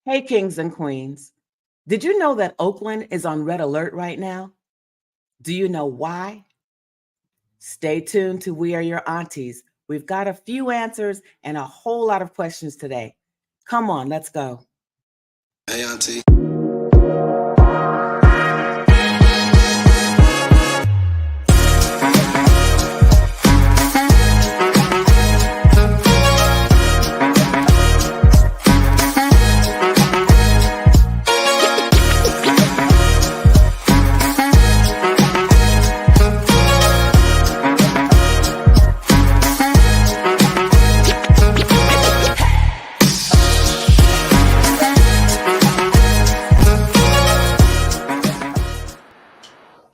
Hey, kings and queens. Did you know that Oakland is on red alert right now? Do you know why? Stay tuned to We Are Your Aunties. We've got a few answers and a whole lot of questions today. Come on, let's go. Hey, Auntie.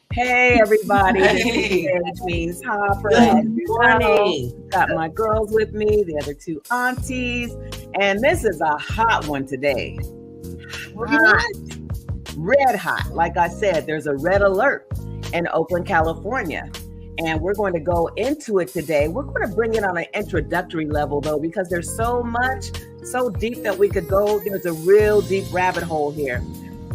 Hey, everybody. Hey. This is Queen's Hopper. Good morning. Got my girls with me, the other two aunties. And this is a hot one today. Hot. Red hot. Like I said, there's a red alert in Oakland, California. And we're going to go into it today. We're going to bring it on an introductory level, though, because there's so much, so deep that we could go. There's a real deep rabbit hole here.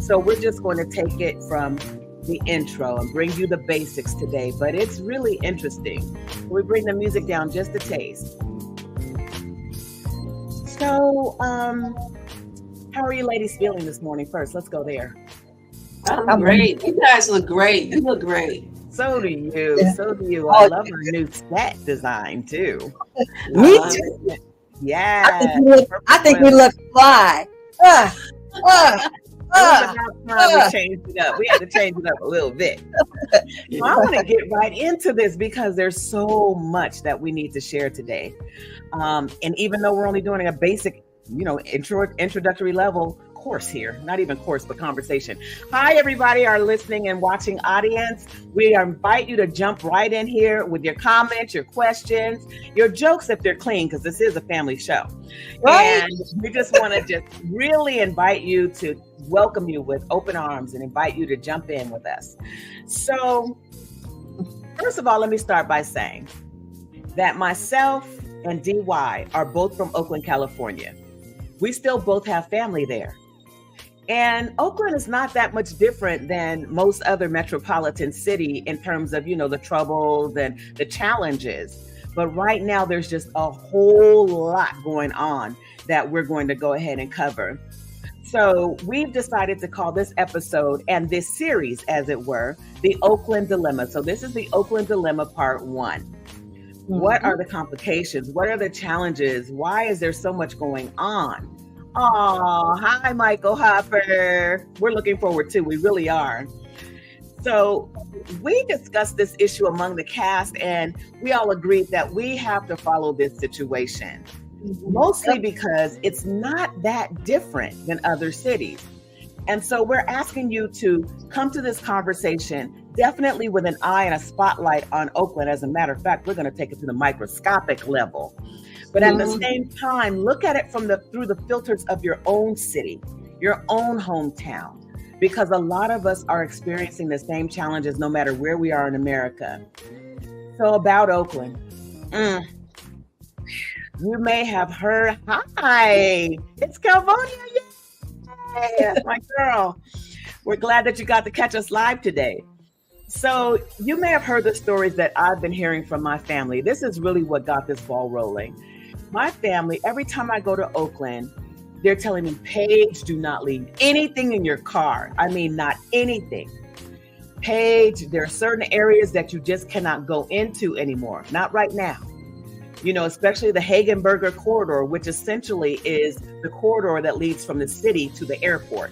So we're just going to take it from the intro and bring you the basics today, but it's really interesting. We bring the music down just a taste. So, how are you ladies feeling this morning? First, let's go there. I'm great. You guys look great. You look great. So do you. So do you. I love our new set design too. Me too. Yeah. I think we look fly. It was about time we changed it up. We had to change it up a little bit. Well, I want to get right into this because there's so much that we need to share today. And even though we're only doing a basic, introductory level course here, not even course, but conversation. Hi, everybody, our listening and watching audience. We invite you to jump right in here with your comments, your questions, your jokes if they're clean, because this is a family show. Right. And we just want to just really invite you to welcome you with open arms and invite you to jump in with us. So, first of all, let me start by saying that myself and DY are both from Oakland, California. We still both have family there. And Oakland is not that much different than most other metropolitan city in terms of, the troubles and the challenges. But right now, there's just a whole lot going on that we're going to go ahead and cover. So we've decided to call this episode and this series, as it were, the Oakland Dilemma. So this is the Oakland Dilemma Part 1. What are the complications? What are the challenges? Why is there so much going on? Oh, hi, Michael Hopper. We're looking forward to, we really are. So we discussed this issue among the cast, and we all agreed that we have to follow this situation, mostly because it's not that different than other cities. And so we're asking you to come to this conversation definitely with an eye and a spotlight on Oakland. As a matter of fact, we're going to take it to the microscopic level. But at the same time, look at it through the filters of your own city, your own hometown, because a lot of us are experiencing the same challenges no matter where we are in America. So about Oakland, you may have heard, hi, it's Calvonia, yay, that's my girl. We're glad that you got to catch us live today. So you may have heard the stories that I've been hearing from my family. This is really what got this ball rolling. My family, every time I go to Oakland, they're telling me, Paige, do not leave anything in your car. I mean, not anything. Paige, there are certain areas that you just cannot go into anymore. Not right now. Especially the Hagenberger corridor, which essentially is the corridor that leads from the city to the airport.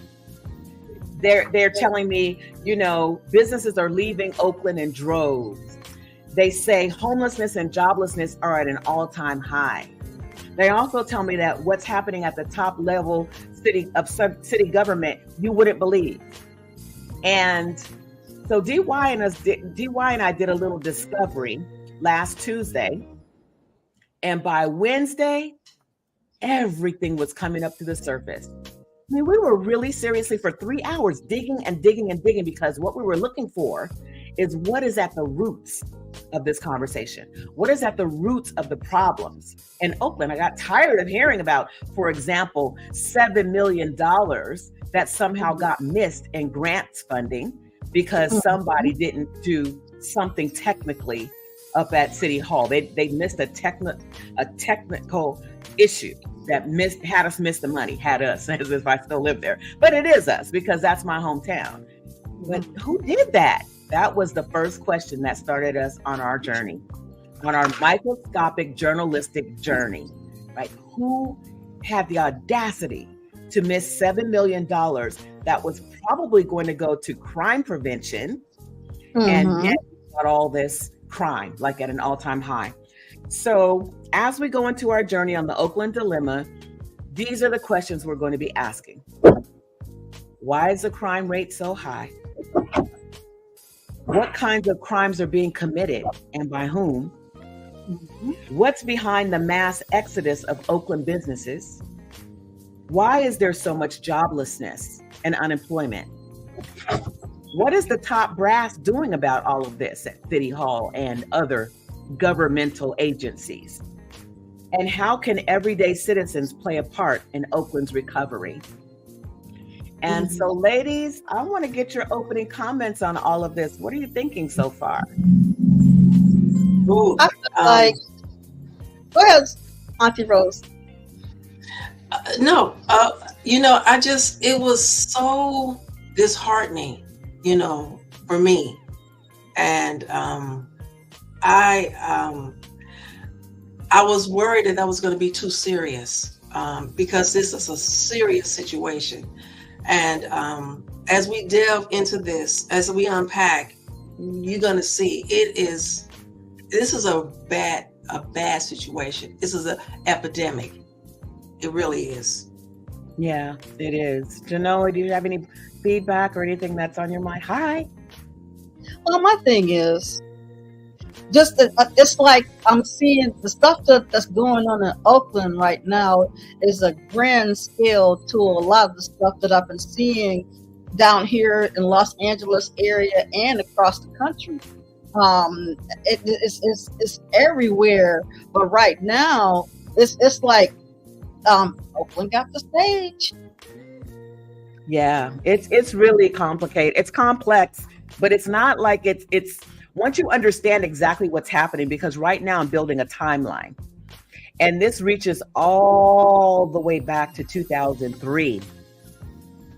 They're telling me, businesses are leaving Oakland in droves. They say homelessness and joblessness are at an all-time high. They also tell me that what's happening at the top level city government, you wouldn't believe. And so DY and I did a little discovery last Tuesday. And by Wednesday, everything was coming up to the surface. I mean, we were really seriously for 3 hours digging and digging and digging, because what we were looking for is what is at the roots of this conversation? What is at the roots of the problems? In Oakland, I got tired of hearing about, for example, $7 million that somehow got missed in grants funding because somebody didn't do something technically up at City Hall. They missed a technical issue that had us miss the money, had us, as if I still live there. But it is us, because that's my hometown. But who did that? That was the first question that started us on our journey, on our microscopic journalistic journey, right? Who had the audacity to miss $7 million that was probably going to go to crime prevention, and yet got all this crime, like at an all-time high. So as we go into our journey on the Oakland Dilemma, these are the questions we're going to be asking. Why is the crime rate so high? What kinds of crimes are being committed and by whom? What's behind the mass exodus of Oakland businesses? Why is there so much joblessness and unemployment? What is the top brass doing about all of this at City Hall and other governmental agencies? And how can everyday citizens play a part in Oakland's recovery? And so, ladies, I want to get your opening comments on all of this. What are you thinking so far? I feel like, go ahead, Auntie Rose. It was so disheartening, for me. And I was worried that was going to be too serious, because this is a serious situation. And as we delve into this, as we unpack, you're going to see this is a bad situation. This is an epidemic. It really is. Yeah, it is. Genoa, do you have any feedback or anything that's on your mind? Hi. Well, my thing is, it's like I'm seeing the stuff that's going on in Oakland right now is a grand scale to a lot of the stuff that I've been seeing down here in Los Angeles area and across the country. It's everywhere, but right now it's like Oakland got the stage. Yeah, it's really complicated. It's complex, but it's not like it's once you understand exactly what's happening, because right now I'm building a timeline, and this reaches all the way back to 2003.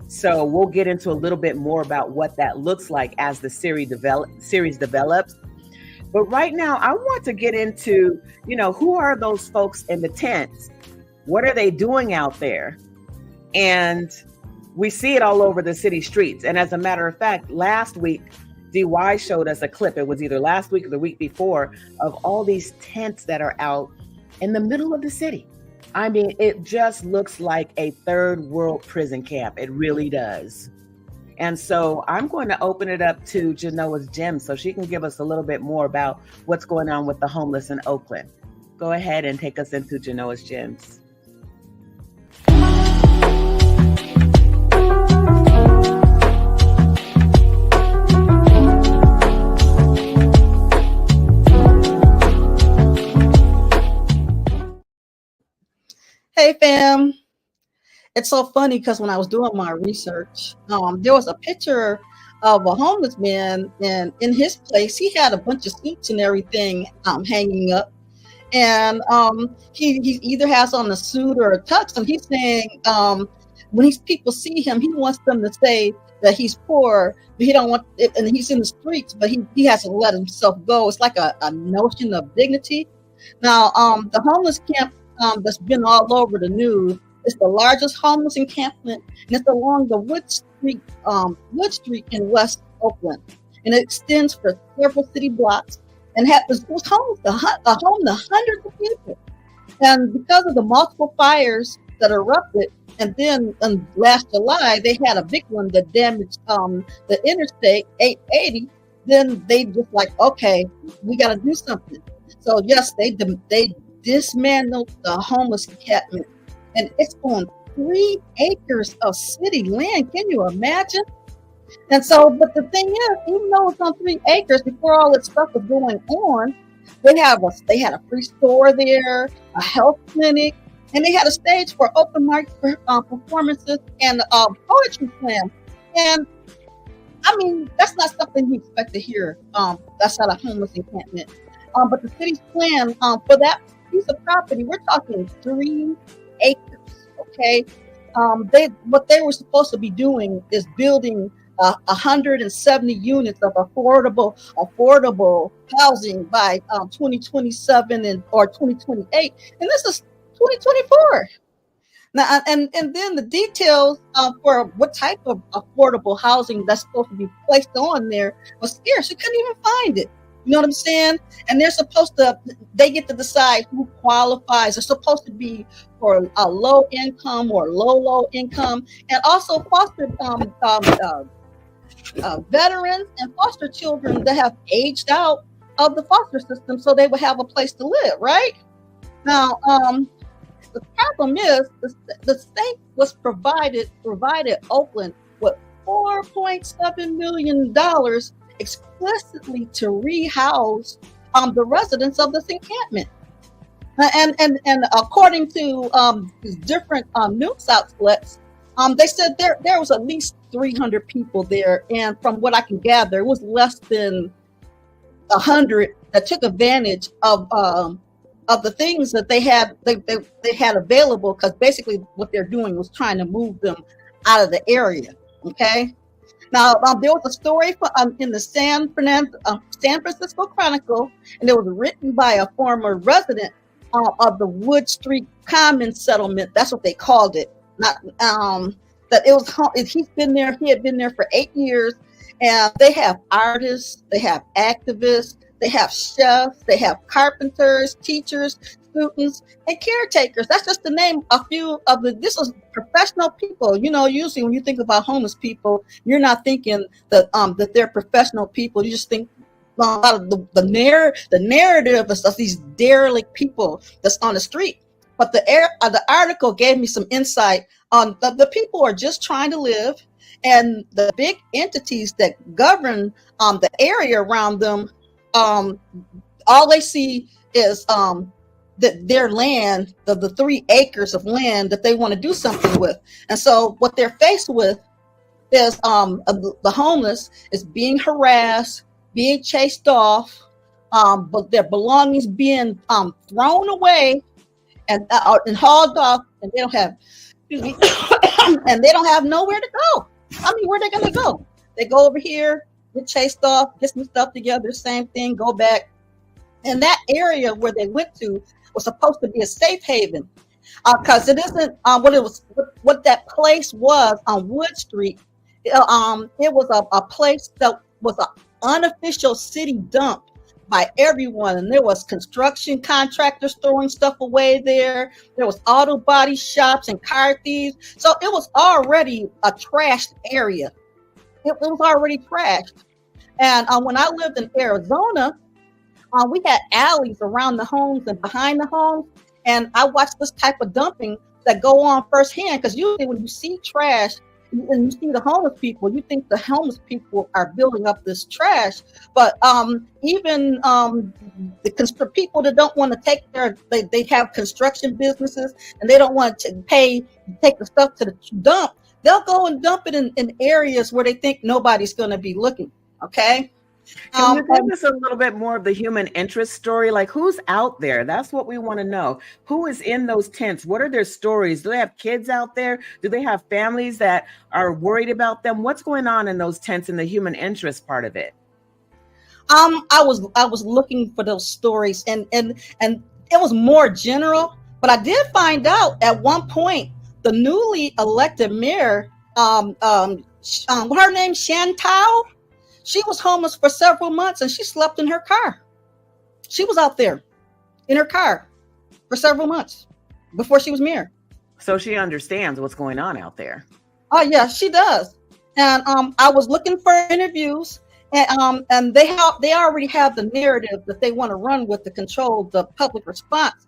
So we'll get into a little bit more about what that looks like as the series develops. But right now I want to get into, who are those folks in the tents? What are they doing out there? And we see it all over the city streets. And as a matter of fact, last week, DY showed us a clip. It was either last week or the week before, of all these tents that are out in the middle of the city. I mean, it just looks like a third world prison camp. It really does. And so I'm going to open it up to Genoa's Gem so she can give us a little bit more about what's going on with the homeless in Oakland. Go ahead and take us into Genoa's Gems. Hey fam, it's so funny because when I was doing my research, there was a picture of a homeless man, and in his place he had a bunch of suits and everything hanging up, and he either has on a suit or a tux, and he's saying when people see him, he wants them to say that he's poor, but he don't want it, and he's in the streets, but he has to let himself go. It's like a notion of dignity. Now the homeless camp that's been all over the news. It's the largest homeless encampment, and it's along the Wood Street in West Oakland, and it extends for several city blocks, and was home to hundreds of people. And because of the multiple fires that erupted, and then last July they had a big one that damaged the Interstate 880. Then they just like, okay, we got to do something. So yes, they dismantled the homeless encampment, and it's on 3 acres of city land. Can you imagine? And so, but the thing is, even though it's on 3 acres, before all this stuff was going on, they had a free store there, a health clinic, and they had a stage for open mic performances and poetry slam. And I mean, that's not something you expect to hear. That's not a homeless encampment. But the city's plan for that piece of property, we're talking 3 acres. Okay, what they were supposed to be doing is building 170 units of affordable housing by 2027 or 2028, and this is 2024. Now, and then the details for what type of affordable housing that's supposed to be placed on there was scarce. You couldn't even find it. You know what I'm saying? And they get to decide who qualifies. It's supposed to be for a low income or low income, and also foster veterans and foster children that have aged out of the foster system, so they would have a place to live. Right now, the problem is the state was provided Oakland with $4.7 million explicitly to rehouse the residents of this encampment. And according to different news outlets, they said there was at least 300 people there, and from what I can gather, it was less than 100 that took advantage of the things that they had available, because basically what they're doing was trying to move them out of the area. Okay. Now there was a story in the San Francisco Chronicle, and it was written by a former resident of the Wood Street Commons settlement. That's what they called it. Not that it was. He had been there for 8 years, and they have artists, they have activists, they have chefs, they have carpenters, teachers, students, and caretakers. That's just to name a few of this is professional people. You know, usually when you think about homeless people, you're not thinking that they're professional people. You just think a lot of the narrative of these derelict people that's on the street. But the article gave me some insight on the people who are just trying to live, and the big entities that govern the area around them. All they see is that their land, the 3 acres of land that they want to do something with. And so what they're faced with is the homeless is being harassed, being chased off, but their belongings being thrown away and hauled off, and they don't have and they don't have nowhere to go. I mean, where are they going to go? They go over here, get chased off, get some stuff together, same thing, go back. And that area where they went to was supposed to be a safe haven, because it isn't what that place was on Wood Street. It was a place that was an unofficial city dump by everyone, and there was construction contractors throwing stuff away there. There was auto body shops and car thieves. So it was already a trashed area. It was already trashed. And when I lived in Arizona, we had alleys around the homes and behind the homes, and I watched this type of dumping that go on firsthand, because usually when you see trash and you see the homeless people, you think the homeless people are building up this trash. But even the people that don't want to they have construction businesses, and they don't want to take the stuff to the dump. They'll go and dump it in areas where they think nobody's going to be looking. Okay. Can you give us a little bit more of the human interest story? Like, who's out there? That's what we want to know. Who is in those tents? What are their stories? Do they have kids out there? Do they have families that are worried about them? What's going on in those tents in the human interest part of it? I was looking for those stories, and it was more general, but I did find out at one point the newly elected mayor, her name Chantal. She was homeless for several months, and she slept in her car. She was out there in her car for several months before she was mayor. So she understands what's going on out there. Oh yeah, she does. And I was looking for interviews, and they already have the narrative that they want to run with to control the public response.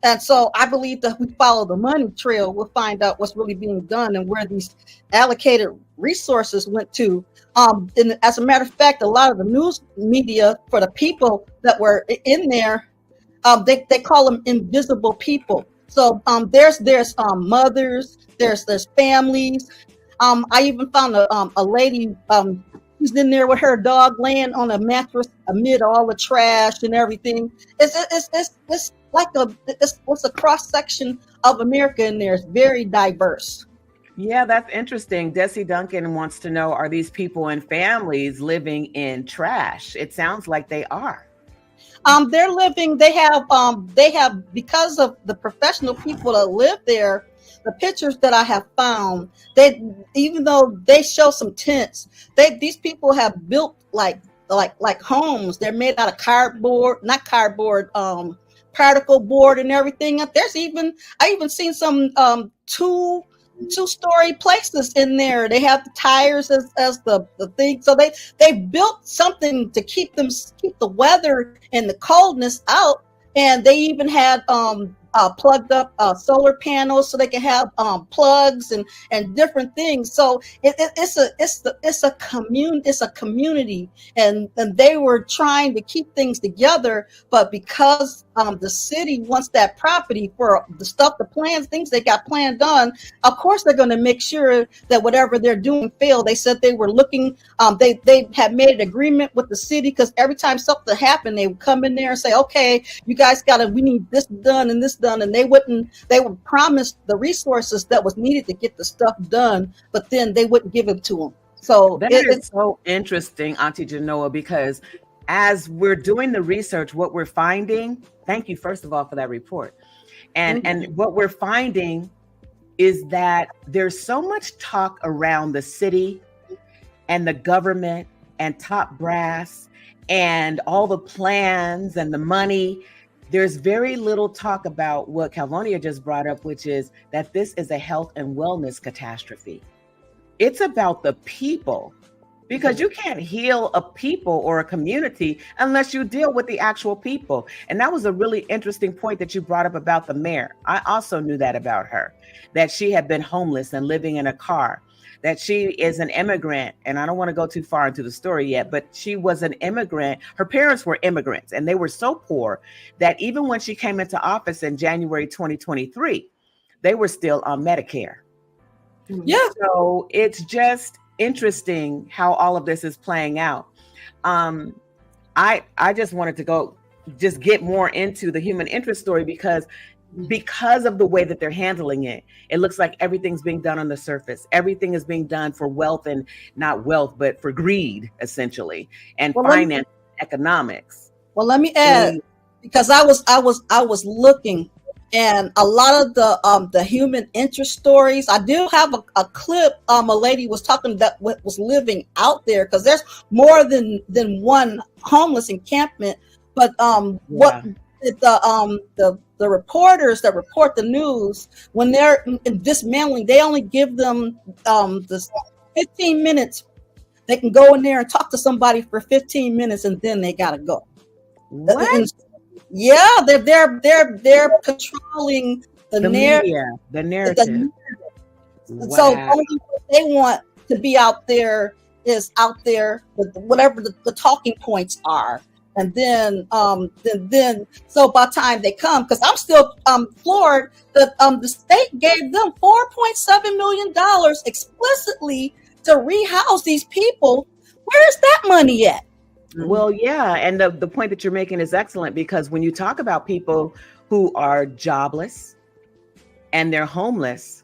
And so I believe that if we follow the money trail, we'll find out what's really being done and where these allocated resources went to. And as a matter of fact, a lot of the news media for the people that were in there, they call them invisible people. So there's mothers, there's families. I even found a lady who's in there with her dog laying on a mattress amid all the trash and everything. It's like it's a cross section of America in there. It's very diverse. Yeah, that's interesting. Desi Duncan wants to know, are these people and families living in trash? It sounds like they are. They're living, they have, because of the professional people that live there, the pictures that I have found, even though they show some tents, these people have built like homes. They're made out of cardboard, not cardboard, particle board and everything. I even seen some two-story places in there. They have the tires as the thing. So they built something to keep the weather and the coldness out. And they even had plugged up solar panels so they can have plugs and different things. So it's a community, and they were trying to keep things together. But because the city wants that property for the plans, things they got planned done, of course they're going to make sure that whatever they're doing failed. They said they were looking. They had made an agreement with the city, because every time something happened, they would come in there and say, "Okay, you guys we need this done and this done," and they would promise the resources that was needed to get the stuff done, but then they wouldn't give it to them. So it's so interesting, Auntie Genoa, because as we're doing the research, what we're finding, thank you first of all for that report, and what we're finding is that there's so much talk around the city and the government and top brass and all the plans and the money. There's very little talk about what Calvonia just brought up, which is that this is a health and wellness catastrophe. It's about the people, because you can't heal a people or a community unless you deal with the actual people. And that was a really interesting point that you brought up about the mayor. I also knew that about her, that she had been homeless and living in a car, that she is an immigrant. And I don't want to go too far into the story yet, but she was an immigrant. Her parents were immigrants, and they were so poor that even when she came into office in January 2023, they were still on Medicare. Yeah. So it's just interesting how all of this is playing out. I just wanted to just get more into the human interest story, because of the way that they're handling it. It looks like everything's being done on the surface. Everything is being done for wealth, and not wealth, but for greed, essentially, and finance, economics. Well, let me add, because I was looking, and a lot of the human interest stories. I do have a clip. A lady was talking that was living out there, because there's more than one homeless encampment. But what the reporters that report the news, when they're dismantling, they only give them this 15 minutes. They can go in there and talk to somebody for 15 minutes, and then they gotta go. What? Yeah, they're controlling the narrative. The narrative. Wow. So only what they want to be out there is out there with whatever the talking points are. And then so by the time they come, because I'm still floored that the state gave them $4.7 million explicitly to rehouse these people. Where's that money at? Well, yeah. And the point that you're making is excellent, because when you talk about people who are jobless and they're homeless,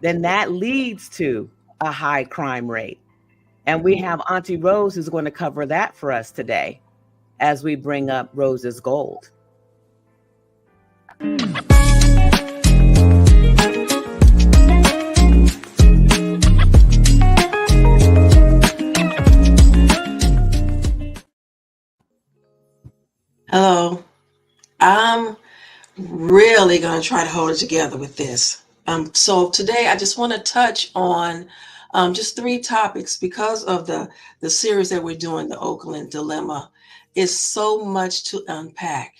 then that leads to a high crime rate. And we have Auntie Rose who's going to cover that for us today as we bring up Rose's Gold. Hello. I'm really going to try to hold it together with this. So today I just want to touch on just 3 topics, because of the series that we're doing, the Oakland Dilemma. It's so much to unpack.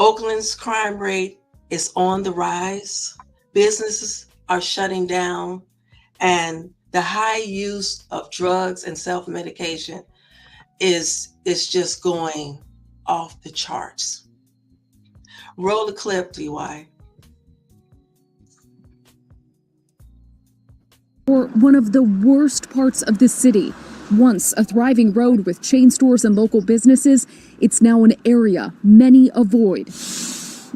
Oakland's crime rate is on the rise. Businesses are shutting down, and the high use of drugs and self-medication is just going off the charts. Roll the clip, DY. Or one of the worst parts of the city. Once a thriving road with chain stores and local businesses, it's now an area many avoid.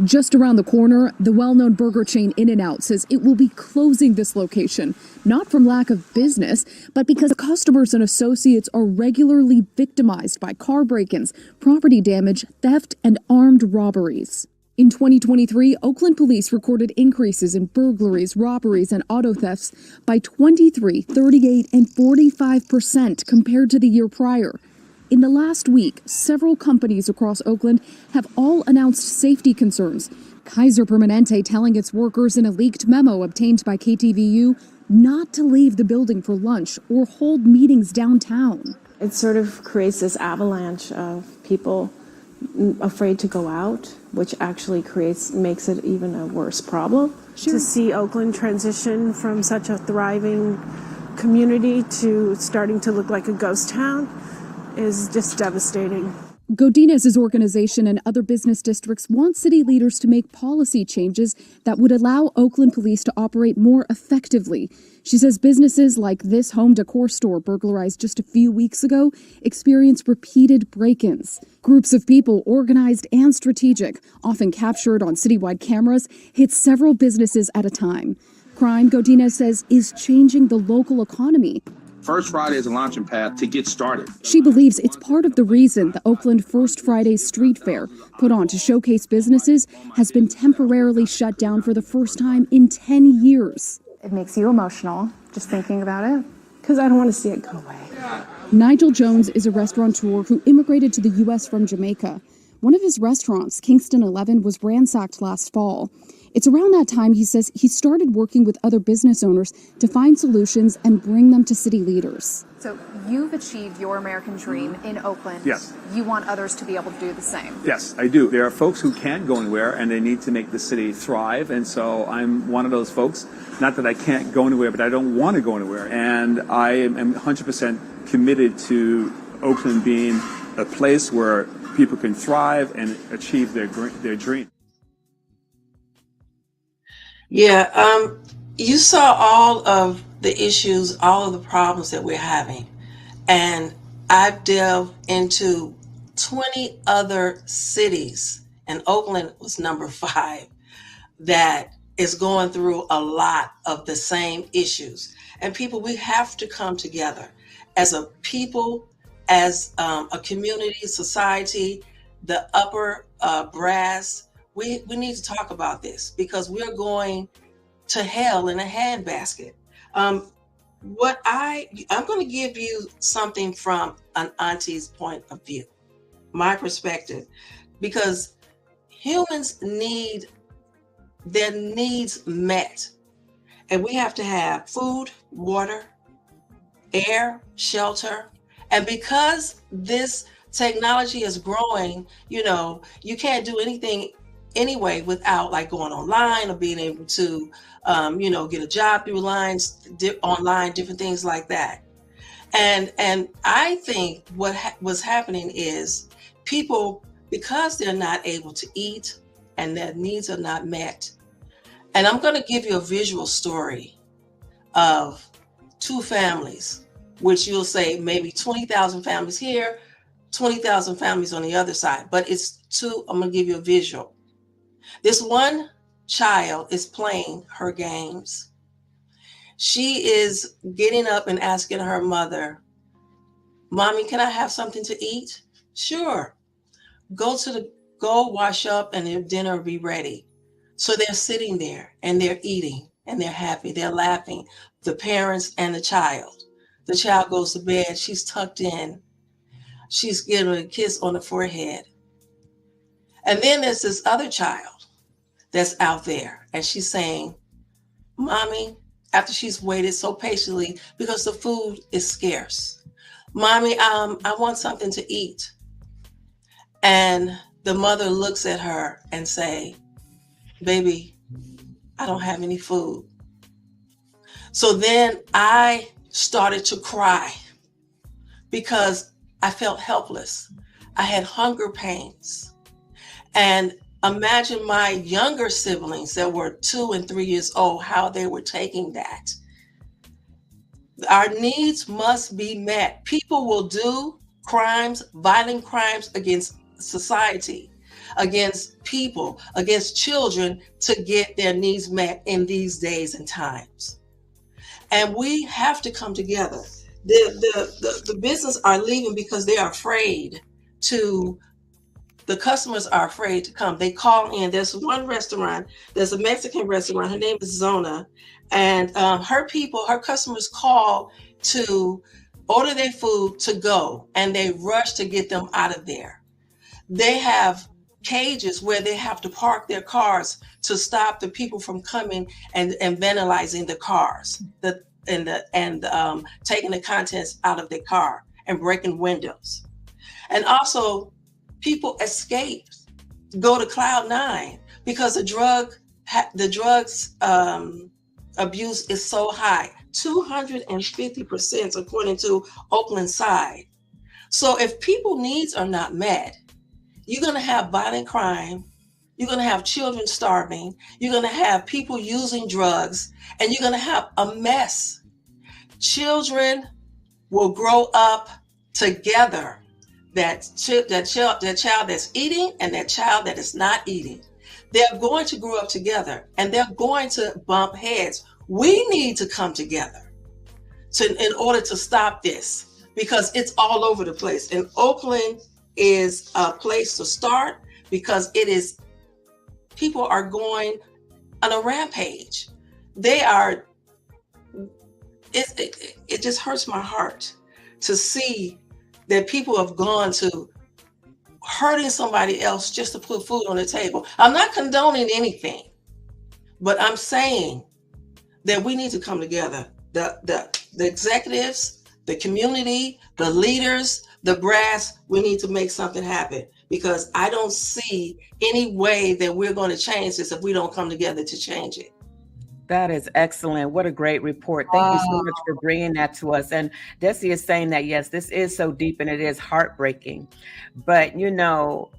Just around the corner, the well-known burger chain In-N-Out says it will be closing this location, not from lack of business, but because customers and associates are regularly victimized by car break-ins, property damage, theft, and armed robberies. In 2023, Oakland police recorded increases in burglaries, robberies, and auto thefts by 23, 38, and 45% compared to the year prior. In the last week, several companies across Oakland have all announced safety concerns. Kaiser Permanente telling its workers in a leaked memo obtained by KTVU not to leave the building for lunch or hold meetings downtown. It sort of creates this avalanche of people afraid to go out, which actually makes it even a worse problem. To see Oakland transition from such a thriving community to starting to look like a ghost town is just devastating. Godinez's organization and other business districts want city leaders to make policy changes that would allow Oakland police to operate more effectively. She says businesses like this home decor store burglarized just a few weeks ago experienced repeated break-ins. Groups of people, organized and strategic, often captured on citywide cameras, hit several businesses at a time. Crime, Godinez says, is changing the local economy. First Friday is a launching pad to get started. She believes it's part of the reason the Oakland First Friday Street Fair, put on to showcase businesses, has been temporarily shut down for the first time in 10 years. It makes you emotional just thinking about it, because I don't want to see it go away. Nigel Jones is a restaurateur who immigrated to the U.S. from Jamaica. One of his restaurants, Kingston 11, was ransacked last fall. It's around that time, he says, he started working with other business owners to find solutions and bring them to city leaders. So you've achieved your American dream in Oakland. Yes. You want others to be able to do the same. Yes, I do. There are folks who can't go anywhere and they need to make the city thrive. And so I'm one of those folks. Not that I can't go anywhere, but I don't want to go anywhere. And I am 100% committed to Oakland being a place where people can thrive and achieve their dream. Yeah, you saw all of the issues, all of the problems that we're having. And I've delved into 20 other cities, and Oakland was number 5, that is going through a lot of the same issues. And people, we have to come together as a people, as a community, society, the upper brass. We need to talk about this because we're going to hell in a handbasket. I'm going to give you something from an auntie's point of view, my perspective, because humans need their needs met. And we have to have food, water, air, shelter. And because this technology is growing, you can't do anything anyway without like going online or being able to get a job through online, different things like that. And I think what was happening is people, because they're not able to eat and their needs are not met. And I'm going to give you a visual story of 2 families, which you'll say maybe 20,000 families here, 20,000 families on the other side, but it's 2. I'm going to give you a visual. This one child is playing her games. She is getting up and asking her mother, "Mommy, can I have something to eat?" "Sure. Go wash up and your dinner will be ready." So they're sitting there and they're eating and they're happy. They're laughing, the parents and the child. The child goes to bed. She's tucked in. She's getting a kiss on the forehead. And then there's this other child that's out there and she's saying, "Mommy," after she's waited so patiently because the food is scarce, "Mommy, I want something to eat." And the mother looks at her and say, baby, I don't have any food. So then I started to cry because I felt helpless. I had hunger pains. And imagine my younger siblings that were 2 and 3 years old, how they were taking that. Our needs must be met. People will do crimes, violent crimes against society, against people, against children to get their needs met in these days and times. And we have to come together. The business are leaving because they are afraid to, the customers are afraid to come. They call in. There's one restaurant, there's a Mexican restaurant, her name is Zona. And her customers call to order their food to go, and they rush to get them out of there. They have cages where they have to park their cars to stop the people from coming and vandalizing the cars, and taking the contents out of their car and breaking windows. And also, people escape, go to cloud 9 because the drugs abuse is so high, 250% according to Oakland side. So if people needs are not met, you're going to have violent crime, you're going to have children starving, you're going to have people using drugs, and you're going to have a mess. Children will grow up together, that child that's eating and that child that is not eating. They're going to grow up together and they're going to bump heads. We need to come together in order to stop this, because it's all over the place. And Oakland is a place to start because people are going on a rampage. It just hurts my heart to see that people have gone to hurting somebody else just to put food on the table. I'm not condoning anything, but I'm saying that we need to come together. The executives, the community, the leaders, the brass, we need to make something happen, because I don't see any way that we're going to change this if we don't come together to change it. That is excellent. What a great report. Thank you so much for bringing that to us. And Desi is saying that, yes, this is so deep and it is heartbreaking. But,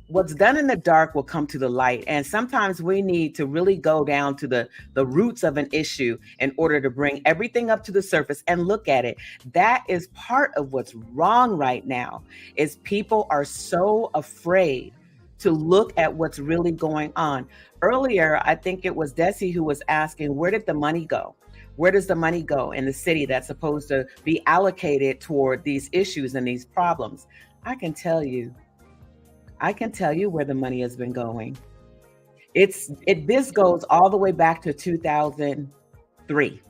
what's done in the dark will come to the light. And sometimes we need to really go down to the roots of an issue in order to bring everything up to the surface and look at it. That is part of what's wrong right now, is people are so afraid to look at what's really going on. Earlier, I think it was Desi who was asking, where did the money go? Where does the money go in the city that's supposed to be allocated toward these issues and these problems? I can tell you where the money has been going. This goes all the way back to 2003.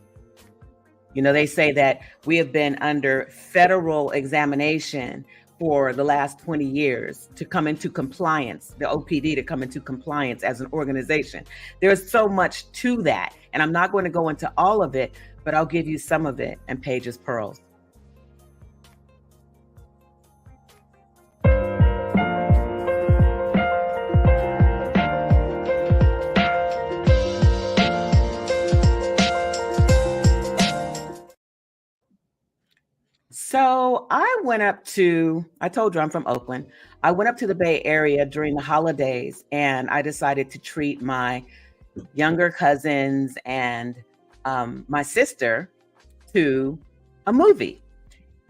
They say that we have been under federal examination for the last 20 years to come into compliance, the OPD to come into compliance as an organization. There's so much to that. And I'm not going to go into all of it, but I'll give you some of it in Paige's Pearls. So I told you I'm from Oakland. I went up to the Bay Area during the holidays, and I decided to treat my younger cousins and my sister to a movie.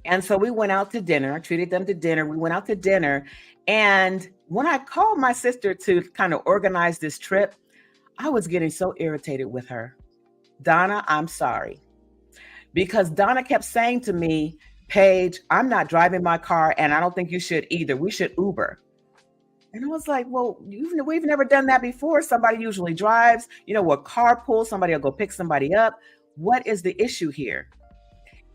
And so we went out to dinner. I treated them to dinner. We went out to dinner. And when I called my sister to kind of organize this trip, I was getting so irritated with her. Donna, I'm sorry. Because Donna kept saying to me, Paige, I'm not driving my car, and I don't think you should either. We should Uber. And I was like, well, we've never done that before. Somebody usually drives, we'll carpool, somebody will go pick somebody up. What is the issue here?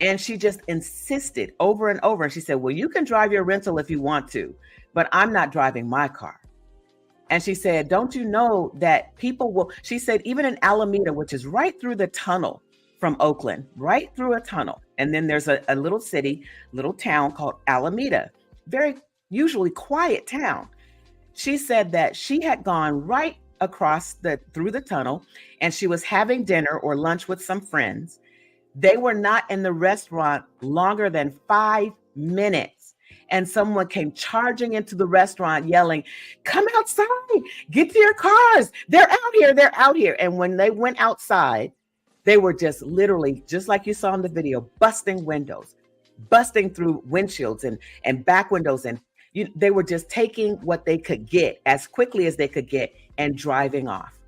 And she just insisted over and over. And she said, well, you can drive your rental if you want to, but I'm not driving my car. And she said, don't you know that people will, she said, even in Alameda, which is right through the tunnel from Oakland, right through a tunnel. And then there's a little town called Alameda, very usually quiet town. She said that she had gone right across through the tunnel, and she was having dinner or lunch with some friends. They were not in the restaurant longer than 5 minutes. And someone came charging into the restaurant yelling, "Come outside, get to your cars. They're out here, they're out here." And when they went outside, they were just literally, just like you saw in the video, busting windows, busting through windshields and back windows. And they were just taking what they could get as quickly as they could get and driving off.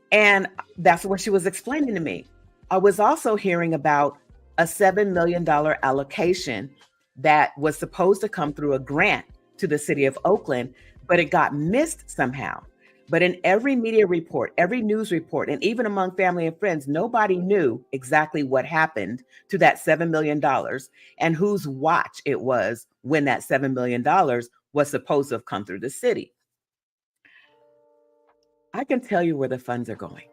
And that's what she was explaining to me. I was also hearing about a $7 million allocation that was supposed to come through a grant to the city of Oakland, but it got missed somehow. But in every media report, every news report, and even among family and friends, nobody knew exactly what happened to that $7 million and whose watch it was when that $7 million was supposed to have come through the city. I can tell you where the funds are going.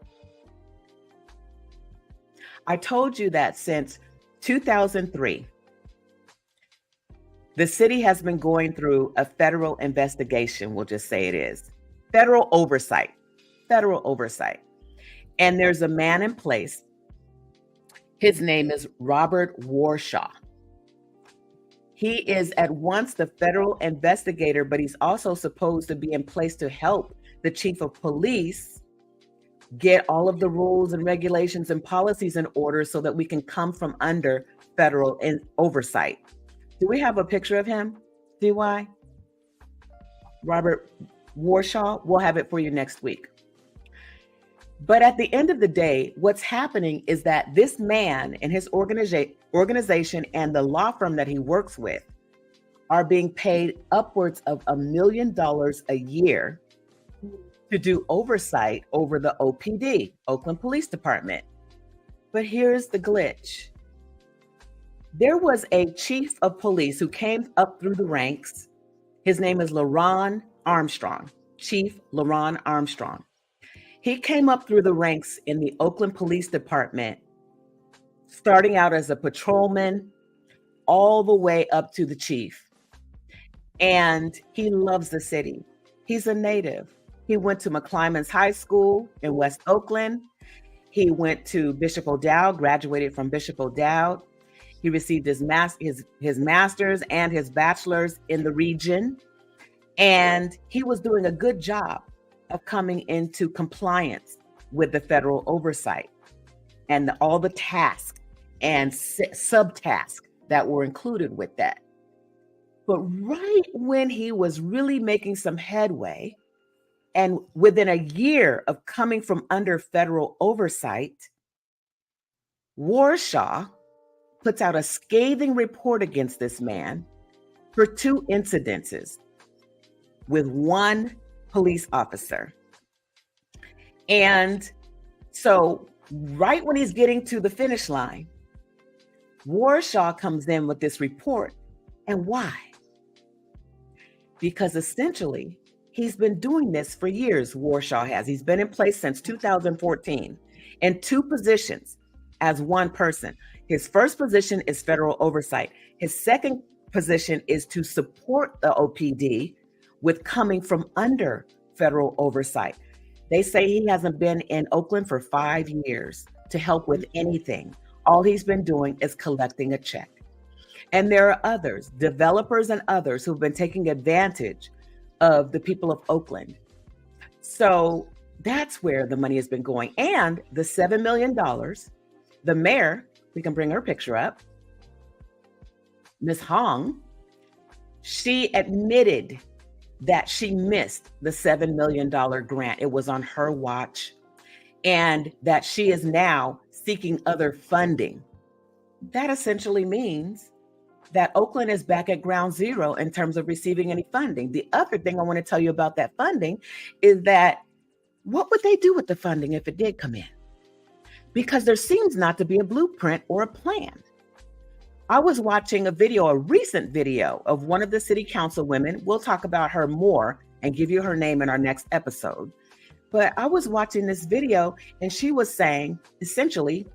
I told you that since 2003, the city has been going through a federal investigation, we'll just say it is. Federal oversight. And there's a man in place. His name is Robert Warshaw. He is at once the federal investigator, but he's also supposed to be in place to help the chief of police get all of the rules and regulations and policies in order so that we can come from under federal oversight. Do we have a picture of him, DY? Robert Warshaw? We'll have it for you next week. But at the end of the day, what's happening is that this man and his organization and the law firm that he works with are being paid upwards of $1 million a year to do oversight over the OPD, Oakland Police Department. But here's the glitch. There was a chief of police who came up through the ranks. His name is LaRon Armstrong, Chief LaRon Armstrong. He came up through the ranks in the Oakland Police Department, starting out as a patrolman, all the way up to the chief. And he loves the city. He's a native. He went to McClymonds High School in West Oakland. He went to Bishop O'Dowd, graduated from Bishop O'Dowd. He received his master's and his bachelor's in the region. And he was doing a good job of coming into compliance with the federal oversight and all the tasks and subtasks that were included with that. But right when he was really making some headway, and within a year of coming from under federal oversight, Warshaw puts out a scathing report against this man for 2 incidences with 1 police officer. And so right when he's getting to the finish line, Warshaw comes in with this report. And why? Because essentially, he's been doing this for years, Warshaw has. He's been in place since 2014 in 2 positions as one person. His first position is federal oversight. His second position is to support the OPD with coming from under federal oversight. They say he hasn't been in Oakland for 5 years to help with anything. All he's been doing is collecting a check. And there are others, developers and others, who've been taking advantage of the people of Oakland. So that's where the money has been going. And the $7 million, the mayor, we can bring her picture up, Ms. Hong, she admitted that she missed the $7 million grant. It was on her watch, and that she is now seeking other funding. That essentially means that Oakland is back at ground zero in terms of receiving any funding. The other thing I want to tell you about that funding is that what would they do with the funding if it did come in? Because there seems not to be a blueprint or a plan. I was watching a recent video of one of the city council women. We'll talk about her more and give you her name in our next episode. But I was watching this video and she was saying, essentially,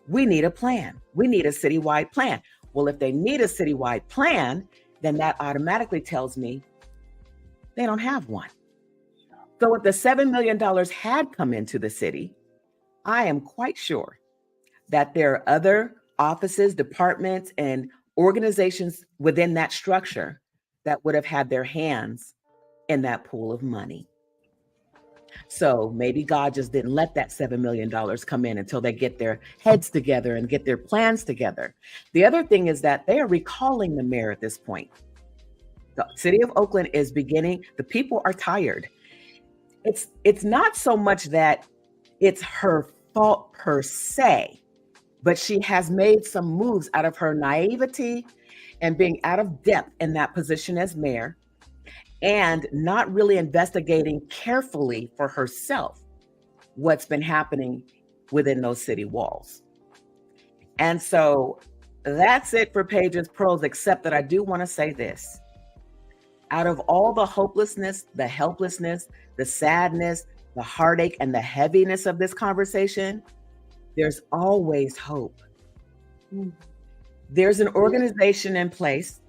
we need a plan. We need a citywide plan. Well, if they need a citywide plan, then that automatically tells me They don't have one. So if the $7 million had come into the city, I am quite sure that there are other offices, departments, and organizations within that structure that would have had their hands in that pool of money. So maybe God just didn't let that $7 million come in until they get their heads together and get their plans together. The other thing is that they are recalling the mayor at this point. The city of Oakland is beginning, the people are tired. It's not so much that it's her fault per se, but she has made some moves out of her naivety and being out of depth in that position as mayor, and not really investigating carefully for herself what's been happening within those city walls. And so that's it for Paige's pros, except that I do want to say this. Out of all the hopelessness, the helplessness, the sadness, the heartache, and the heaviness of this conversation, there's always hope. There's an organization in place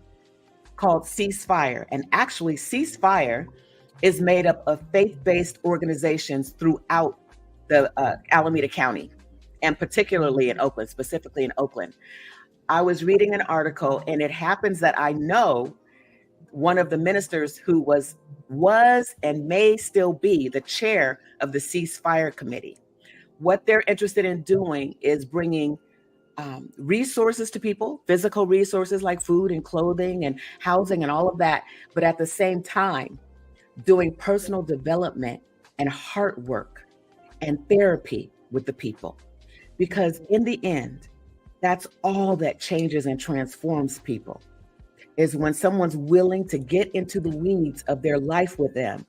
called Ceasefire. And actually, Ceasefire is made up of faith-based organizations throughout the Alameda County, and particularly in Oakland, specifically in Oakland. I was reading an article, and it happens that I know one of the ministers who was and may still be the chair of the Ceasefire Committee. What they're interested in doing is bringing resources to people, physical resources like food and clothing and housing and all of that, but at the same time, doing personal development and heart work and therapy with the people. Because in the end, that's all that changes and transforms people, is when someone's willing to get into the weeds of their life with them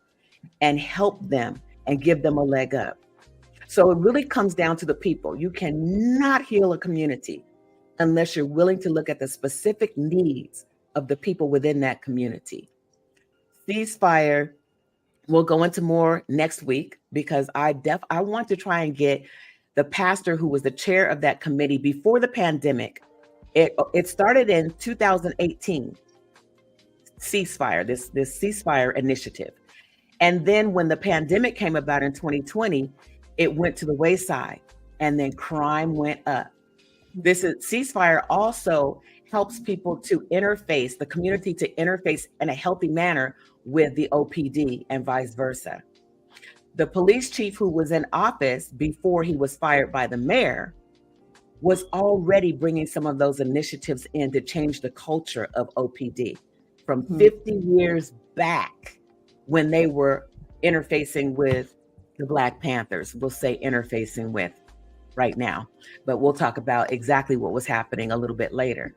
and help them and give them a leg up. So it really comes down to the people. You cannot heal a community unless you're willing to look at the specific needs of the people within that community. Ceasefire, we'll go into more next week, because I want to try and get the pastor who was the chair of that committee before the pandemic. It started in 2018, Ceasefire, this Ceasefire initiative. And then when the pandemic came about in 2020, it went to the wayside, and then crime went up. This is Ceasefire also helps people to interface, the community to interface in a healthy manner with the OPD and vice versa. The police chief who was in office before he was fired by the mayor was already bringing some of those initiatives in to change the culture of OPD from 50 years back, when they were interfacing with the Black Panthers. We'll say interfacing with right now, but we'll talk about exactly what was happening a little bit later.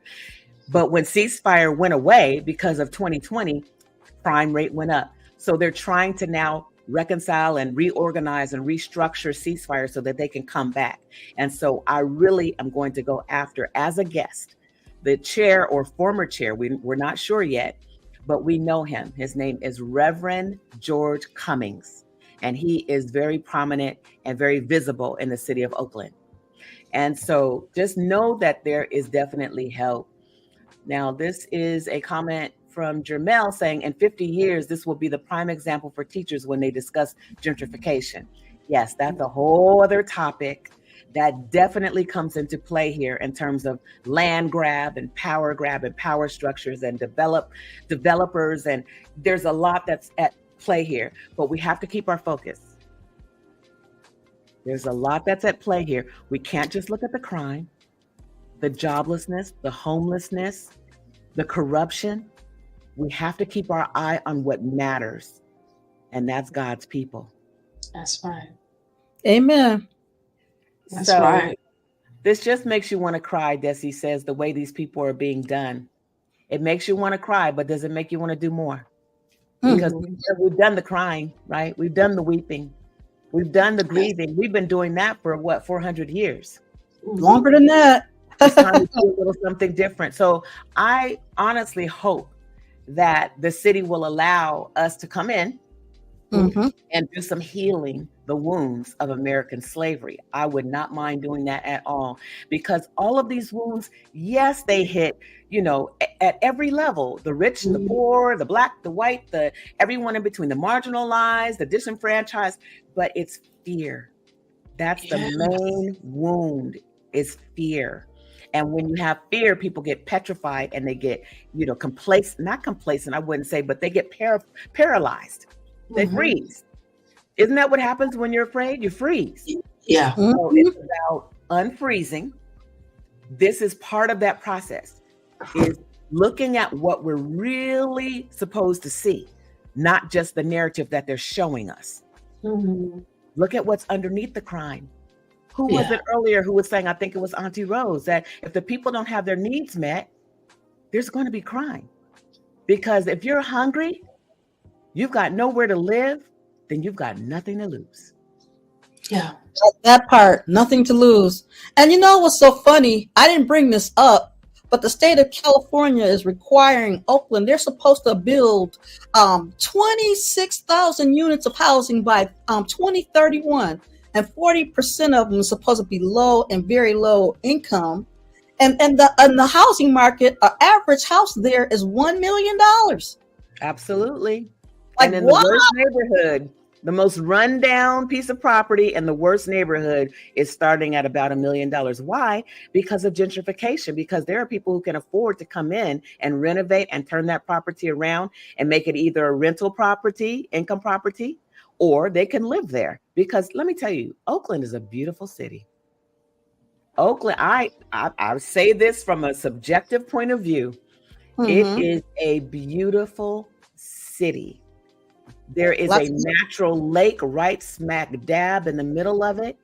But when Ceasefire went away because of 2020, crime rate went up. So they're trying to now reconcile and reorganize and restructure Ceasefire so that they can come back. And so I really am going to go after, as a guest, the chair or former chair, we're not sure yet, but we know him. His name is Reverend George Cummings, and he is very prominent and very visible in the city of Oakland. And so just know that there is definitely help. Now, this is a comment from Jermel saying, in 50 years, this will be the prime example for teachers when they discuss gentrification. Yes, that's a whole other topic that definitely comes into play here in terms of land grab and power structures and developers. And there's a lot that's at play here, but we have to keep our focus. There's a lot that's at play here. We can't just look at the crime, the joblessness, the homelessness, the corruption. We have to keep our eye on what matters, and that's God's people. That's right. Amen. That's right. This just makes you want to cry, Desi says, the way these people are being done. It makes you want to cry, but does it make you want to do more? Because we've done the crying, right? We've done the weeping. We've done the grieving. We've been doing that for 400 years? Longer than that. It's time to do a little something different. So I honestly hope that the city will allow us to come in and do some healing the wounds of American slavery. I would not mind doing that at all, because all of these wounds, yes, they hit, at every level, the rich, the poor, the black, the white, the everyone in between, the marginalized, the disenfranchised, but it's fear. That's the main wound, is fear. And when you have fear, people get petrified and they get, not complacent, I wouldn't say, but they get paralyzed. They freeze. Isn't that what happens when you're afraid? You freeze. Yeah. So it's about unfreezing. This is part of that process, is looking at what we're really supposed to see, not just the narrative that they're showing us. Look at what's underneath the crime. Who was it earlier who was saying, I think it was Auntie Rose, that if the people don't have their needs met, there's going to be crime. Because if you're hungry, you've got nowhere to live, then you've got nothing to lose. Yeah. That part, nothing to lose. And you know what's so funny? I didn't bring this up, but the state of California is requiring Oakland, they're supposed to build 26,000 units of housing by 2031. And 40% of them are supposed to be low and very low income. And the housing market, an average house there is $1 million. Absolutely. Like, and in wow. the worst neighborhood, the most rundown piece of property in the worst neighborhood is starting at about $1 million. Why? Because of gentrification, because there are people who can afford to come in and renovate and turn that property around and make it either a rental property, income property, or they can live there. Because let me tell you, Oakland is a beautiful city. Oakland, I say this from a subjective point of view. It is a beautiful city. There is a natural lake right smack dab in the middle of it.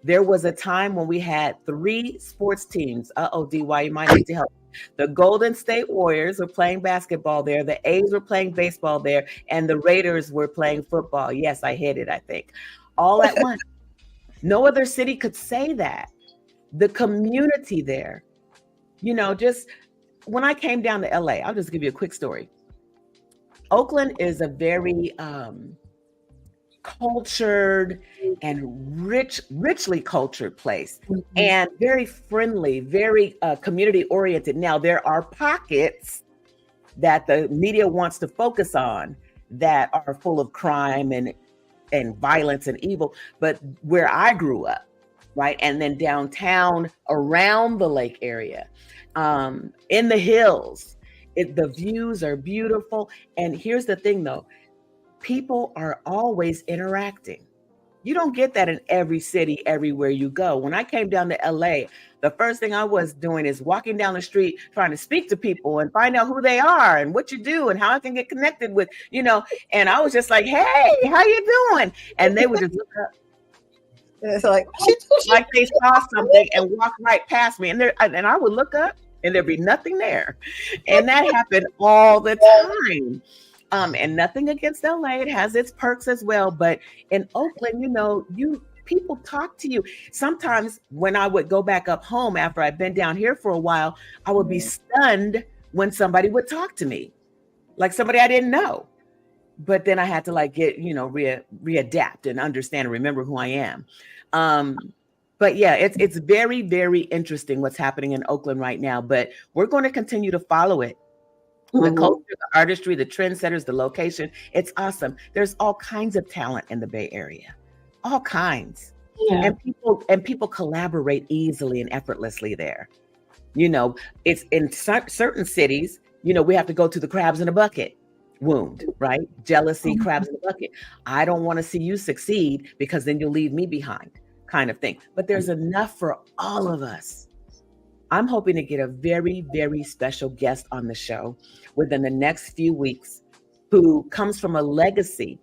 There was a time when we had 3 sports teams. DY, you might need to help. The Golden State Warriors were playing basketball there. The A's were playing baseball there. And the Raiders were playing football. Yes, I hit it, I think. All at once. No other city could say that. The community there, just when I came down to LA, I'll just give you a quick story. Oakland is a very cultured and richly cultured place, and very friendly, very community oriented. Now, there are pockets that the media wants to focus on that are full of crime and violence and evil. But where I grew up, right, and then downtown around the lake area, in the hills, the views are beautiful. And here's the thing, though. People are always interacting. You don't get that in every city, everywhere you go. When I came down to LA, the first thing I was doing is walking down the street, trying to speak to people and find out who they are and what you do and how I can get connected with, and I was just like, hey, how you doing? And they would just look up. It's like They saw something and walk right past me. And I would look up and there'd be nothing there. And that happened all the time. And nothing against LA, it has its perks as well. But in Oakland, people talk to you. Sometimes when I would go back up home after I'd been down here for a while, I would be stunned when somebody would talk to me, like somebody I didn't know. But then I had to get, readapt and understand and remember who I am. But yeah, it's very, very interesting what's happening in Oakland right now. But we're going to continue to follow it. The culture, the artistry, the trendsetters, the location. It's awesome. There's all kinds of talent in the Bay Area. All kinds. Yeah. And people collaborate easily and effortlessly there. It's in certain cities, we have to go to the crabs in a bucket wound, right? Jealousy, crabs in a bucket. I don't want to see you succeed because then you'll leave me behind, kind of thing. But there's enough for all of us. I'm hoping to get a very, very special guest on the show within the next few weeks who comes from a legacy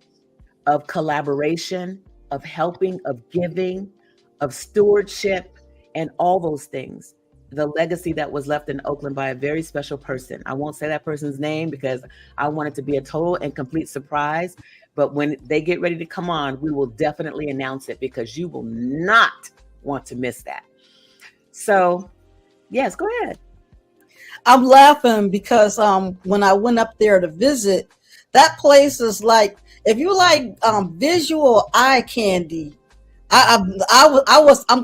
of collaboration, of helping, of giving, of stewardship, and all those things. The legacy that was left in Oakland by a very special person. I won't say that person's name because I want it to be a total and complete surprise. But when they get ready to come on, we will definitely announce it because you will not want to miss that. So, yes, go ahead. I'm laughing because when I went up there to visit, that place is like, if you like visual eye candy, I'm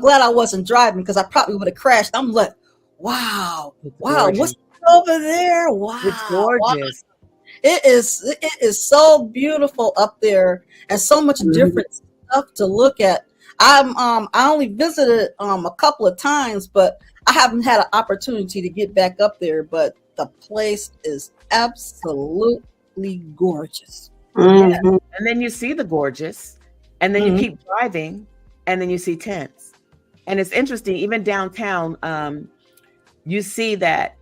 glad I wasn't driving because I probably would have crashed. I'm like, wow, what's over there? Wow, It's gorgeous. Wow. It is so beautiful up there and so much different stuff to look at. I only visited a couple of times, but I haven't had an opportunity to get back up there. But the place is absolutely gorgeous. Yeah. And then you see the gorgeous, and then you keep driving, and then you see tents. And it's interesting, even downtown, you see that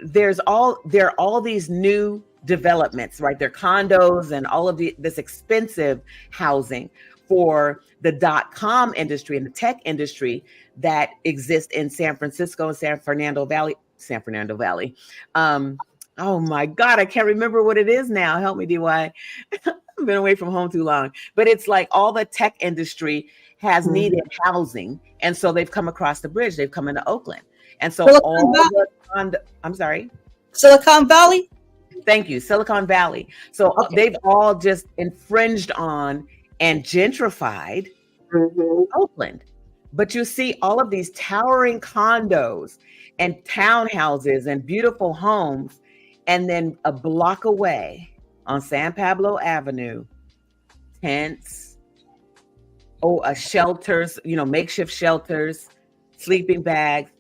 there are all these new developments, right? They're condos and all of this expensive housing for the .com industry and the tech industry that exists in San Francisco and San Fernando Valley. Oh my God, I can't remember what it is now. Help me, DY. I've been away from home too long. But it's like all the tech industry has needed housing. And so they've come across the bridge. They've come into Oakland. And so I'm sorry. Silicon Valley? Thank you. Silicon Valley. So they've all just infringed on and gentrified Oakland. But you see all of these towering condos and townhouses and beautiful homes. And then a block away on San Pablo Avenue, tents, shelters, makeshift shelters, sleeping bags.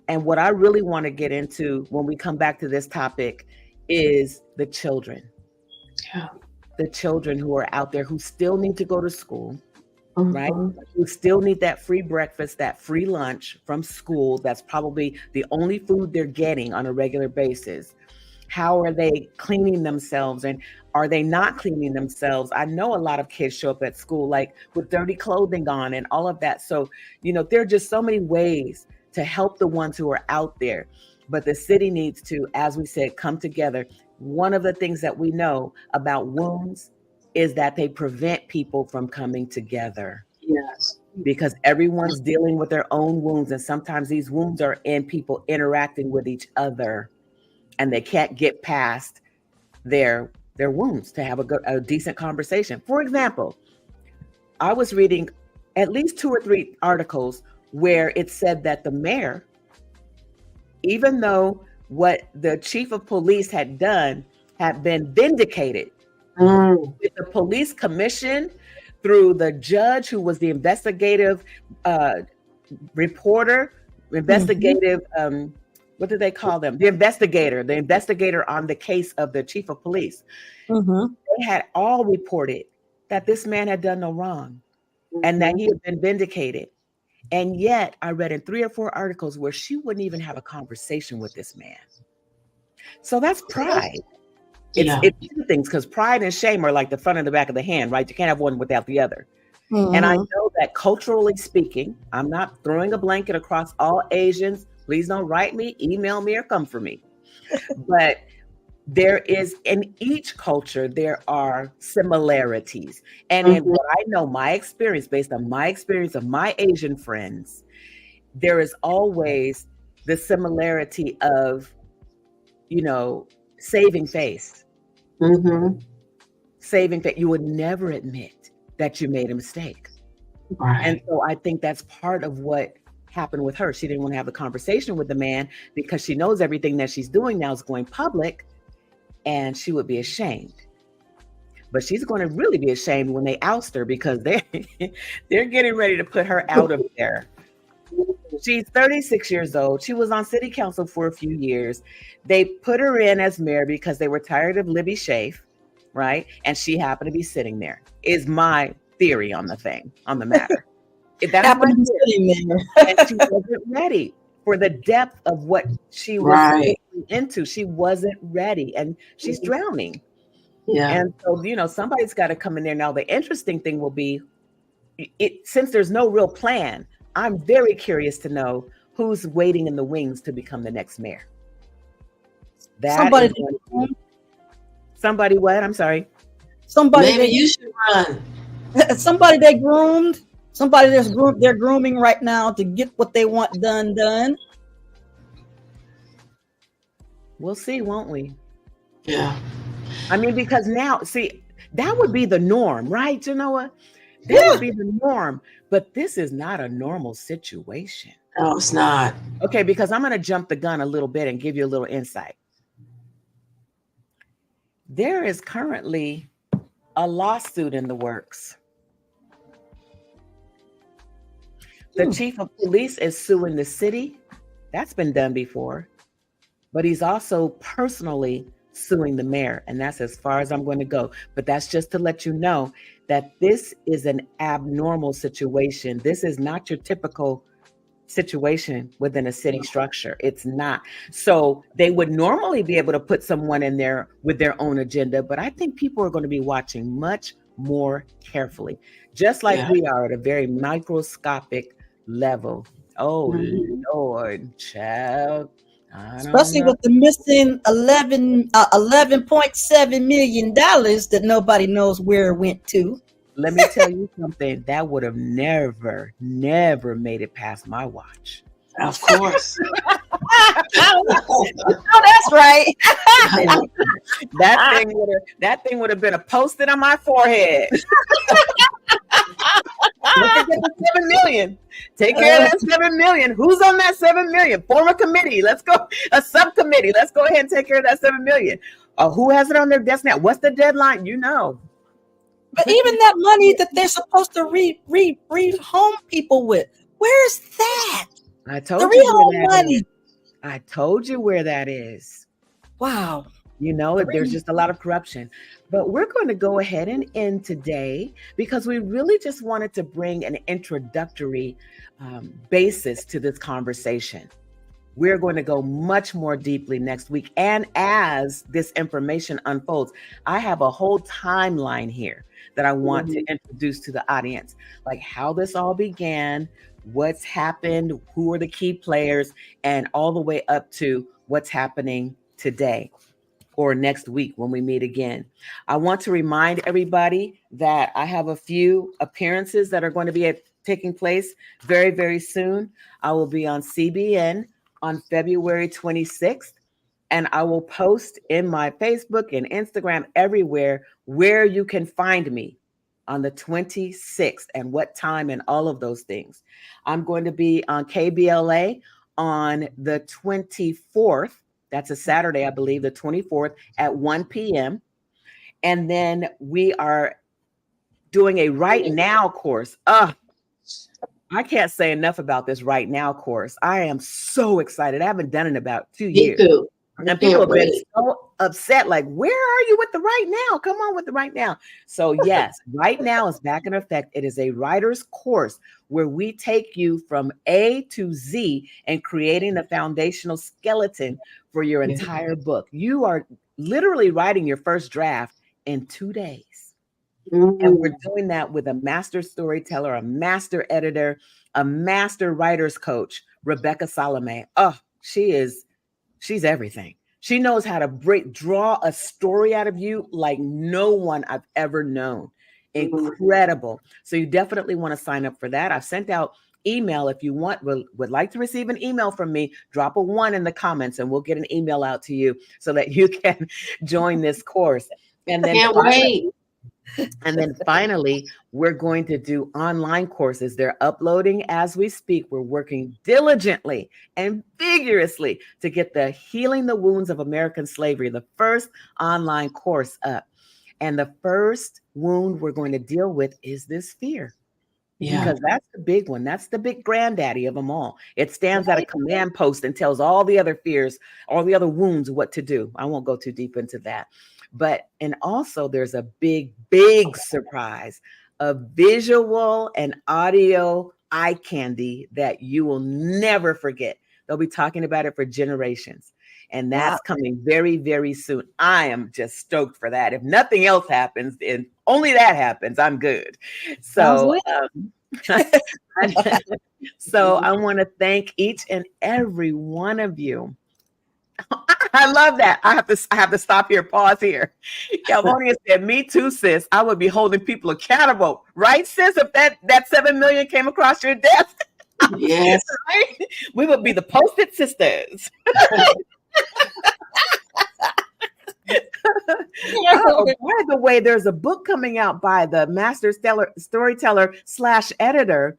And what I really want to get into when we come back to this topic is the children. Yeah. The children who are out there who still need to go to school, right? Who still need that free breakfast, that free lunch from school. That's probably the only food they're getting on a regular basis. How are they cleaning themselves, and are they not cleaning themselves? I know a lot of kids show up at school like with dirty clothing on and all of that. So, there are just so many ways to help the ones who are out there. But the city needs to, as we said, come together. One of the things that we know about wounds is that they prevent people from coming together. Yes. Because everyone's dealing with their own wounds. And sometimes these wounds are in people interacting with each other. And they can't get past their wounds to have a decent conversation. For example, I was reading at least 2 or 3 articles where it said that the mayor, even though what the chief of police had done had been vindicated with the police commission, through the judge who was the investigative reporter, investigative what do they call them? The investigator on the case of the chief of police. They had all reported that this man had done no wrong and that he had been vindicated. And yet I read in 3 or 4 articles where she wouldn't even have a conversation with this man. So that's pride. It's 2 things, because pride and shame are like the front and the back of the hand, right? You can't have one without the other. And I know that culturally speaking, I'm not throwing a blanket across all Asians. Please don't write me, email me, or come for me. But there is, in each culture, there are similarities. And in what I know, my experience, based on my experience of my Asian friends, there is always the similarity of, saving face. Saving face. You would never admit that you made a mistake. Right. And so I think that's part of what happened with her. She didn't want to have a conversation with the man because she knows everything that she's doing now is going public, and she would be ashamed. But she's going to really be ashamed when they oust her, because they're getting ready to put her out of there. She's 36 years old. She was on city council for a few years. They put her in as mayor because they were tired of Libby Schaaf, right? And she happened to be sitting there, is my theory on the matter. That happened to be sitting there. And she wasn't ready for the depth of what she was into. She wasn't ready, and she's drowning. Yeah. And so, somebody's got to come in there. Now, the interesting thing will be, since there's no real plan, I'm very curious to know who's waiting in the wings to become the next mayor. Somebody what? I'm sorry. Maybe you should run. Somebody they groomed. Somebody they're grooming right now to get what they want done. We'll see, won't we? Yeah. I mean, because now, see, That would be the norm, right, Genoa? That would be the norm. But this is not a normal situation. No, it's not. Okay, because I'm going to jump the gun a little bit and give you a little insight. There is currently a lawsuit in the works. The chief of police is suing the city. That's been done before. But he's also personally suing the mayor. And that's as far as I'm going to go. But that's just to let you know that this is an abnormal situation. This is not your typical situation within a city structure. It's not. So they would normally be able to put someone in there with their own agenda. But I think people are going to be watching much more carefully, just like we are at a very microscopic level. Oh, Lord, child. Especially with the missing $11.7 million that nobody knows where it went to. Let me tell you something. That would have never made it past my watch. Of course. Oh, that's right. That thing would have been a post-it on my forehead. Don't forget the 7 million. Take care of that 7 million. Who's on that 7 million? Form a committee. Let's go. A subcommittee. Let's go ahead and take care of that 7 million. Who has it on their desk now? What's the deadline? You know. But even that money that they're supposed to rehome people with, where's that? I told the you rehome where that money. is. I told you where that is. Wow. You know, there's just a lot of corruption. But we're going to go ahead and end today because we really just wanted to bring an introductory basis to this conversation. We're going to go much more deeply next week. And as this information unfolds, I have a whole timeline here that I want to introduce to the audience, like how this all began, what's happened, who are the key players, and all the way up to what's happening today or next week when we meet again. I want to remind everybody that I have a few appearances that are going to be taking place very, very soon. I will be on CBN on February 26th, and I will post in my Facebook and Instagram everywhere where you can find me on the 26th and what time and all of those things. I'm going to be on KBLA on the 24th. That's a Saturday, I believe, the 24th at 1 p.m. And then we are doing a Right Now course. I can't say enough about this Right Now course. I am so excited. I haven't done it in about 2 years. Me too. And people have been so upset, like, where are you with the Right Now? Come on with the Right Now. So yes, Right Now is back in effect. It is a writer's course where we take you from A to Z and creating the foundational skeleton for your entire book. You are literally writing your first draft in 2 days. And we're doing that with a master storyteller, a master editor, a master writer's coach, Rebecca Salome. Oh, she's everything. She knows how to draw a story out of you like no one I've ever known. Incredible. So you definitely want to sign up for that. I've sent out email. If you would like to receive an email from me, drop a 1 in the comments and we'll get an email out to you so that you can join this course. And then finally, we're going to do online courses. They're uploading as we speak. We're working diligently and vigorously to get the Healing the Wounds of American Slavery, the first online course up. And the first wound we're going to deal with is this fear. Because that's the big one. That's the big granddaddy of them all. It stands at a command post and tells all the other fears, all the other wounds what to do. I won't go too deep into that. And also there's a big surprise, a visual and audio eye candy that you will never forget. They'll be talking about it for generations. And that's coming very, very soon. I am just stoked for that. If nothing else happens, and only that happens, I'm good. So, so I want to thank each and every one of you. I love that. I have to stop here, pause here. Calvonia said, me too, sis. I would be holding people accountable. Right, sis? If that 7 million came across your desk. Yes. Right? We would be the Post-it sisters. Oh, by the way, there's a book coming out by the master storyteller / editor.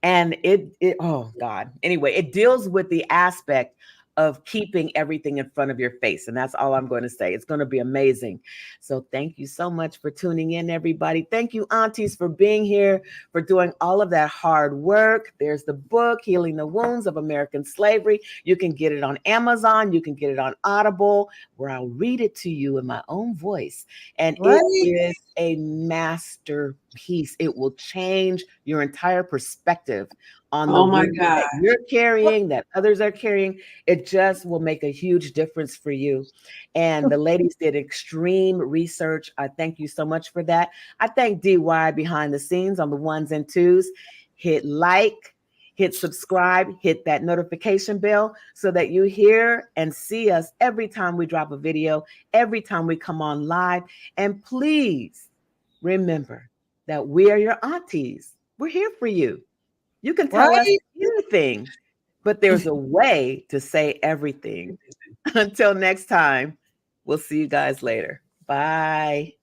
And it, oh God. Anyway, it deals with the aspect of keeping everything in front of your face. And that's all I'm going to say. It's going to be amazing. So thank you so much for tuning in, everybody. Thank you, aunties, for being here, for doing all of that hard work. There's the book, Healing the Wounds of American Slavery. You can get it on Amazon. You can get it on Audible, where I'll read it to you in my own voice. And it is a masterpiece. It will change your entire perspective on the wounds that you're carrying, that others are carrying. It just will make a huge difference for you. And the ladies did extreme research. I thank you so much for that. I thank DY behind the scenes on the ones and twos. Hit like, hit subscribe, hit that notification bell so that you hear and see us every time we drop a video, every time we come on live. And please remember that we are your aunties. We're here for you. You can tell us anything, but there's a way to say everything. Until next time, we'll see you guys later. Bye.